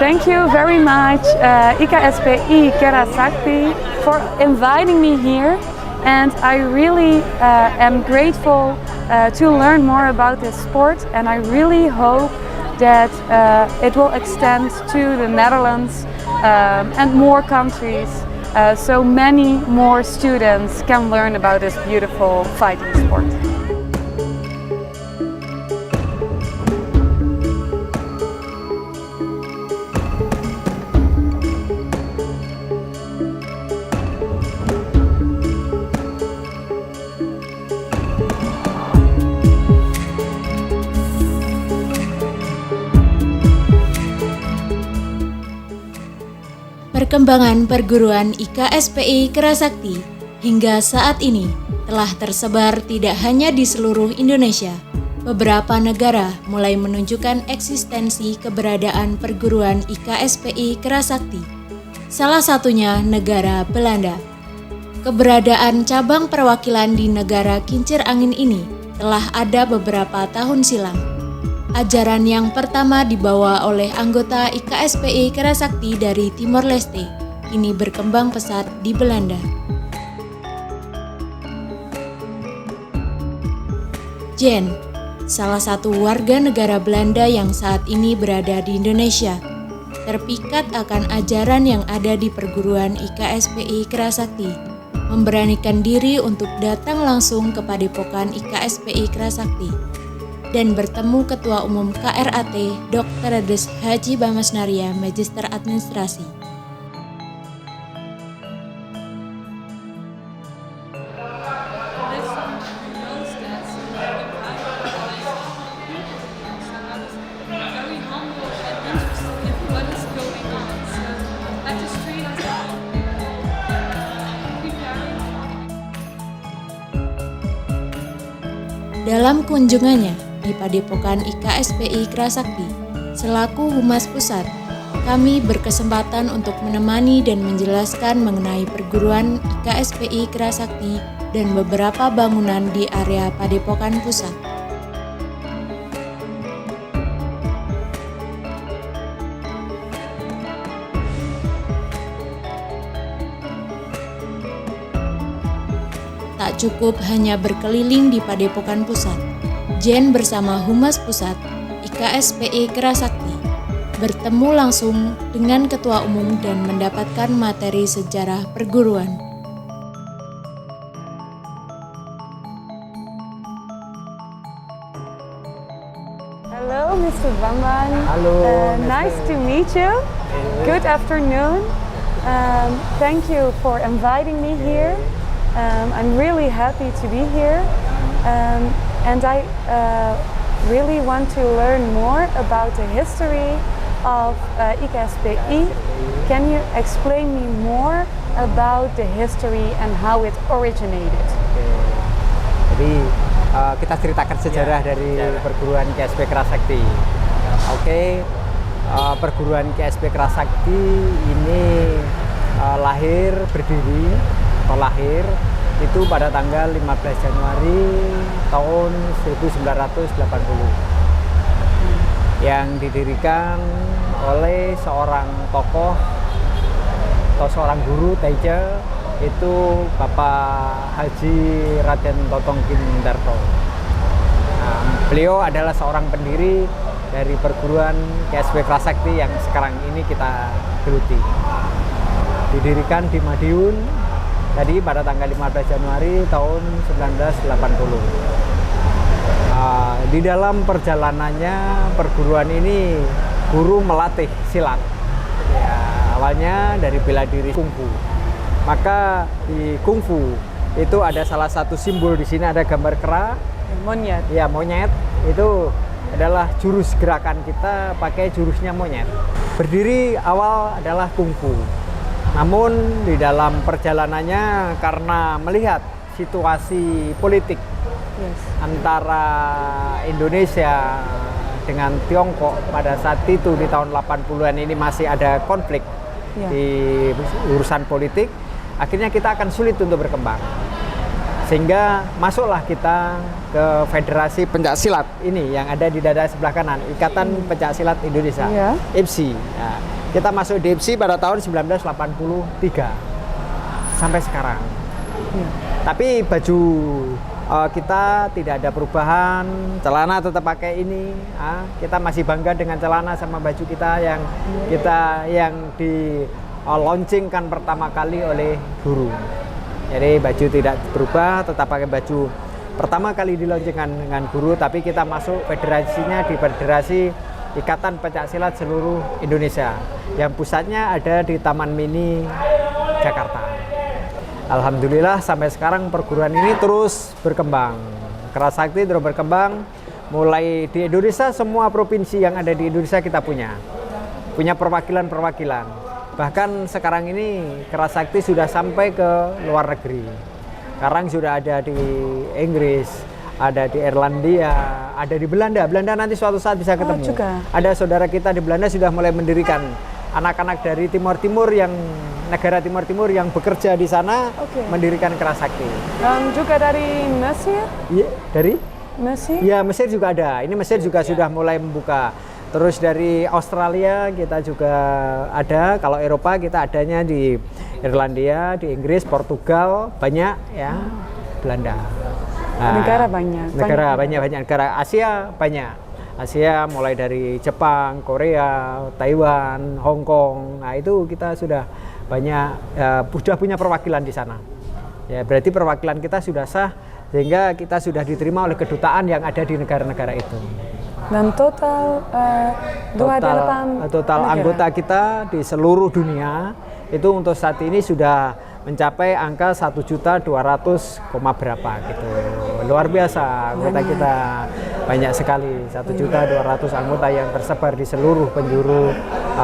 Thank you very much, IKSPI Kerasakti, for inviting me here. And I really am grateful to learn more about this sport, and I really hope that it will extend to the Netherlands and more countries, so many more students can learn about this beautiful fighting sport. Perkembangan perguruan IKSPI Kerasakti hingga saat ini telah tersebar tidak hanya di seluruh Indonesia. Beberapa negara mulai menunjukkan eksistensi keberadaan perguruan IKSPI Kerasakti. Salah satunya negara Belanda. Keberadaan cabang perwakilan di negara kincir angin ini telah ada beberapa tahun silam. Ajaran yang pertama dibawa oleh anggota IKSPI Kerasakti dari Timor Leste, kini berkembang pesat di Belanda. Jen, salah satu warga negara Belanda yang saat ini berada di Indonesia, terpikat akan ajaran yang ada di perguruan IKSPI Kerasakti, memberanikan diri untuk datang langsung ke Padepokan IKSPI Kerasakti dan bertemu Ketua Umum KRAT Dr. Haji Bamas Naria, Magister Administrasi. Dalam kunjungannya di Padepokan IKSPI Kerasakti, selaku Humas Pusat, kami berkesempatan untuk menemani dan menjelaskan mengenai perguruan IKSPI Kerasakti dan beberapa bangunan di area Padepokan Pusat. Tak cukup hanya berkeliling di Padepokan Pusat, Jen bersama Humas Pusat IKSPI Kerasakti bertemu langsung dengan Ketua Umum dan mendapatkan materi sejarah perguruan. Hello, Mr. Bambang. Hello. Nice to meet you. Good afternoon. Thank you for inviting me here. I'm really happy to be here. And I really want to learn more about the history of IKSPI. Can you explain me more about the history and how it originated? Jadi kita ceritakan sejarah dari perguruan IKSPI Kerasakti. Perguruan IKSPI Kerasakti ini lahir itu pada tanggal 15 Januari tahun 1980 yang didirikan oleh seorang tokoh atau seorang guru Teja, itu Bapak Haji Raden Totongkin Darto. Beliau adalah seorang pendiri dari perguruan IKSPI Kerasakti yang sekarang ini kita geluti. Didirikan di Madiun tadi pada tanggal 15 Januari tahun 1980. Di dalam perjalanannya perguruan ini guru melatih silat. Ya, awalnya dari bela diri kungfu. Maka di kungfu itu ada salah satu simbol, di sini ada gambar kera. Monyet. Ya, monyet itu adalah jurus gerakan kita, pakai jurusnya monyet. Berdiri awal adalah kungfu. Namun di dalam perjalanannya karena melihat situasi politik antara Indonesia dengan Tiongkok pada saat itu di tahun 80-an ini masih ada konflik di urusan politik, akhirnya kita akan sulit untuk berkembang. Sehingga masuklah kita ke Federasi Pencak Silat ini yang ada di dada sebelah kanan, Ikatan Pencak Silat Indonesia, Iya. IPSI. Nah, kita masuk di IPSI pada tahun 1983 sampai sekarang. Tapi baju kita tidak ada perubahan, celana tetap pakai ini. Kita masih bangga dengan celana sama baju kita yang di launchingkan pertama kali oleh guru. Jadi baju tidak berubah, tetap pakai baju pertama kali dilaunchingkan dengan guru, tapi kita masuk federasinya di Federasi Ikatan Pencak Silat seluruh Indonesia yang pusatnya ada di Taman Mini Jakarta. Alhamdulillah sampai sekarang perguruan ini terus berkembang. Kerasakti terus berkembang, mulai di Indonesia, semua provinsi yang ada di Indonesia kita punya perwakilan-perwakilan. Bahkan sekarang ini Kerasakti sudah sampai ke luar negeri. Sekarang sudah ada di Inggris, ada di Irlandia, ada di Belanda. Belanda nanti suatu saat bisa ketemu. Juga. Ada saudara kita di Belanda sudah mulai mendirikan anak-anak dari Timur Timur yang negara Timur Timur yang bekerja di sana, mendirikan Kerasakti. Dan juga dari Mesir? Iya, dari Mesir? Ya, Mesir juga ada. Ini Mesir juga sudah mulai membuka. Terus dari Australia kita juga ada. Kalau Eropa kita adanya di Irlandia, di Inggris, Portugal, banyak ya. Belanda. Negara banyak. Negara banyak. Negara Asia banyak. Asia mulai dari Jepang, Korea, Taiwan, Hong Kong. Nah, itu kita sudah banyak sudah punya perwakilan di sana. Ya, berarti perwakilan kita sudah sah sehingga kita sudah diterima oleh kedutaan yang ada di negara-negara itu. Dan total total anggota kita di seluruh dunia itu untuk saat ini sudah mencapai angka 1.200.000 berapa gitu. Luar biasa anggota kita, banyak sekali, 1.200.000 anggota yang tersebar di seluruh penjuru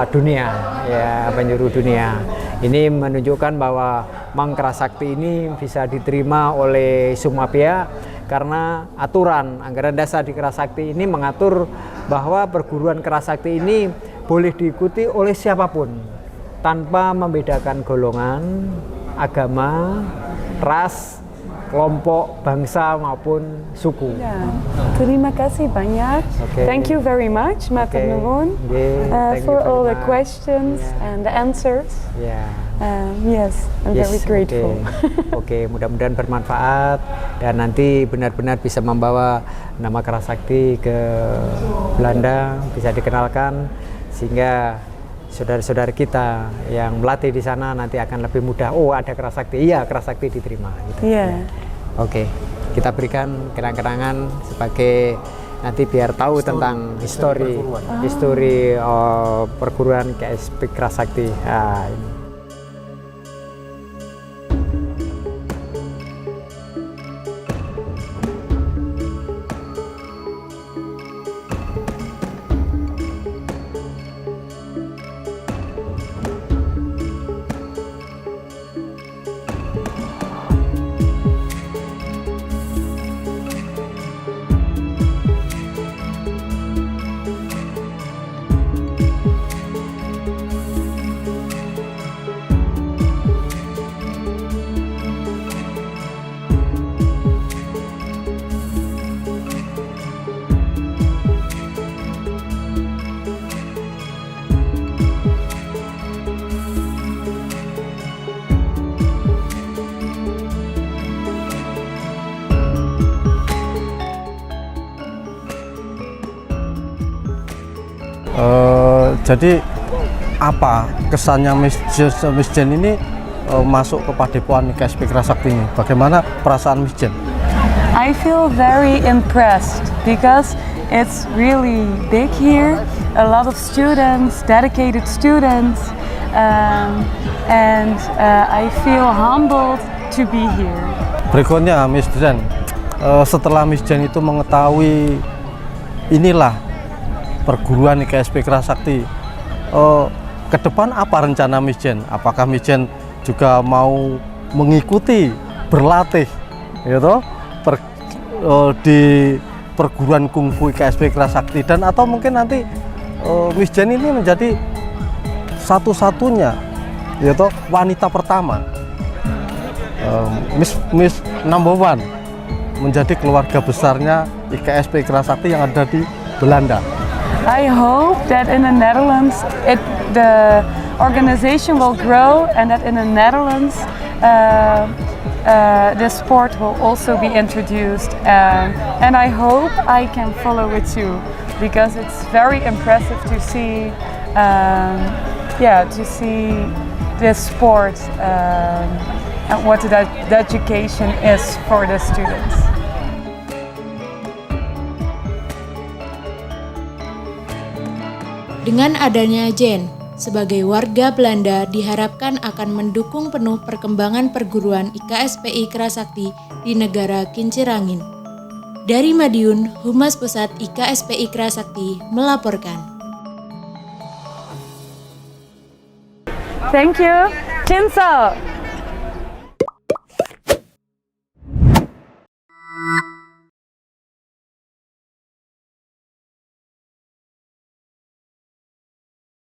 dunia, ya, penjuru dunia. Ini menunjukkan bahwa Kerasakti ini bisa diterima oleh semua pihak karena aturan anggaran dasar di Kerasakti ini mengatur bahwa perguruan Kerasakti ini boleh diikuti oleh siapapun tanpa membedakan golongan, agama, ras, kelompok, bangsa maupun suku. Ya, terima kasih banyak. Thank you very much, Matur Nuwun, for all the questions and the answers. Yes, I'm very grateful. Oke, mudah-mudahan bermanfaat dan nanti benar-benar bisa membawa nama Kerasakti ke Belanda, bisa dikenalkan sehingga saudara-saudara kita yang melatih di sana nanti akan lebih mudah. Oh, ada Kerasakti, iya Kerasakti diterima. Gitu. Oke, kita berikan kenang-kenangan sebagai nanti biar tahu tentang histori perguruan KSP Kerasakti. Ini. Jadi apa kesannya Miss Jen ini masuk ke Padepokan KSP Kerasakti ini? Bagaimana perasaan Miss Jen? I feel very impressed because it's really big here. A lot of students, dedicated students, and I feel humbled to be here. Berikutnya Miss Jen, setelah Miss Jen itu mengetahui inilah perguruan KSP Kerasakti, ke depan apa rencana Miss Jen? Apakah Miss Jen juga mau mengikuti berlatih gitu di perguruan kungfu KSP Kerasakti, dan atau mungkin nanti Miss Jen ini menjadi satu-satunya yaitu wanita pertama Miss Number One menjadi keluarga besarnya IKSP Kerasakti yang ada di Belanda. I hope that in the Netherlands the organization will grow and that in the Netherlands this sport will also be introduced, and I hope I can follow it too, because it's very impressive to see this sport and what the education is for the students. Dengan adanya Jen, sebagai warga Belanda diharapkan akan mendukung penuh perkembangan perguruan IKSPI Kerasakti di negara Kincir Angin. Dari Madiun, Humas Pusat IKSPI Kerasakti melaporkan. Thank you. Jinso.